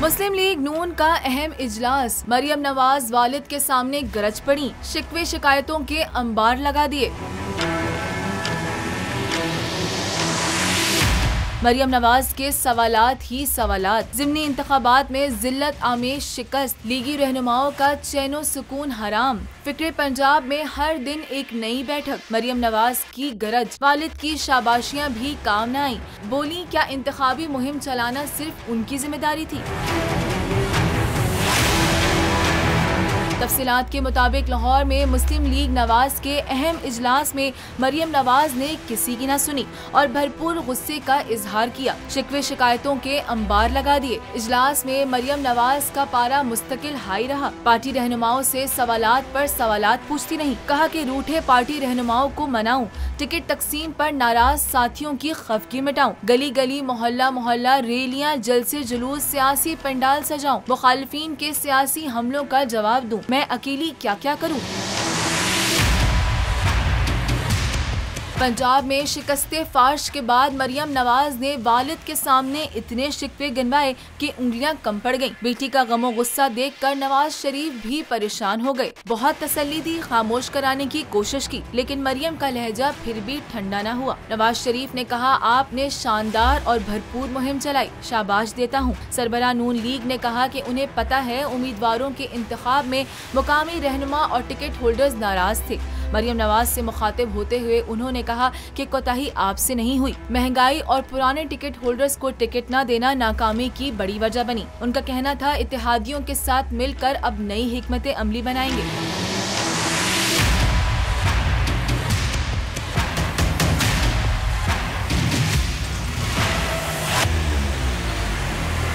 मुस्लिम league नून का अहम इजलास, मरियम नवाज वालिद के सामने गरज पड़ी, शिकवे शिकायतों के अंबार लगा दिए। मरियम नवाज के सवालात ही सवालात। ज़िमनी इंतखाबात में जिल्लत आमेश शिकस्त, लीगी रहनुमाओं का चैनो सुकून हराम। फिक्रे पंजाब में हर दिन एक नई बैठक, मरियम नवाज की गरज, वालिद की शाबाशियां भी काम न आई। बोली, क्या इंतखाबी मुहिम चलाना सिर्फ उनकी जिम्मेदारी थी? तफसीलात के मुताबिक लाहौर में मुस्लिम लीग नवाज के अहम इजलास में मरियम नवाज ने किसी की न सुनी और भरपूर गुस्से का इजहार किया, शिकवे शिकायतों के अंबार लगा दिए। इजलास में मरियम नवाज का पारा मुस्तकिल हाई रहा। पार्टी रहनुमाओं से सवालात पर सवालात पूछती नहीं, कहा कि रूठे पार्टी रहनुमाओं को मनाऊं, टिकट तकसीम पर नाराज साथियों की खफगी मिटाऊं, गली गली मोहल्ला मोहल्ला रैलियां जलसे जुलूस सियासी पंडाल सजाऊं, मुखालिफिन के सियासी हमलों का जवाब दूं, मैं अकेली क्या क्या करूं। पंजाब में शिकस्ते फार्श के बाद मरियम नवाज ने वालिद के सामने इतने शिकवे गिनवाए कि उंगलियां कम पड़ गईं। बेटी का गमो गुस्सा देखकर नवाज शरीफ भी परेशान हो गए। बहुत तसल्ली दी, खामोश कराने की कोशिश की, लेकिन मरियम का लहजा फिर भी ठंडा न हुआ। नवाज शरीफ ने कहा, आपने शानदार और भरपूर मुहिम चलाई, शाबाश देता हूँ। सरबराह नून लीग ने कहा कि उन्हें पता है उम्मीदवारों के इंतखाब में मुकामी रहनुमा और टिकट होल्डर्स नाराज थे। मरियम नवाज से मुखातिब होते हुए उन्होंने कहा कि कोताही आपसे नहीं हुई, महंगाई और पुराने टिकट होल्डर्स को टिकट न देना नाकामी की बड़ी वजह बनी। उनका कहना था, इत्तेहादियों के साथ मिलकर अब नई हिकमत अमली बनाएंगे।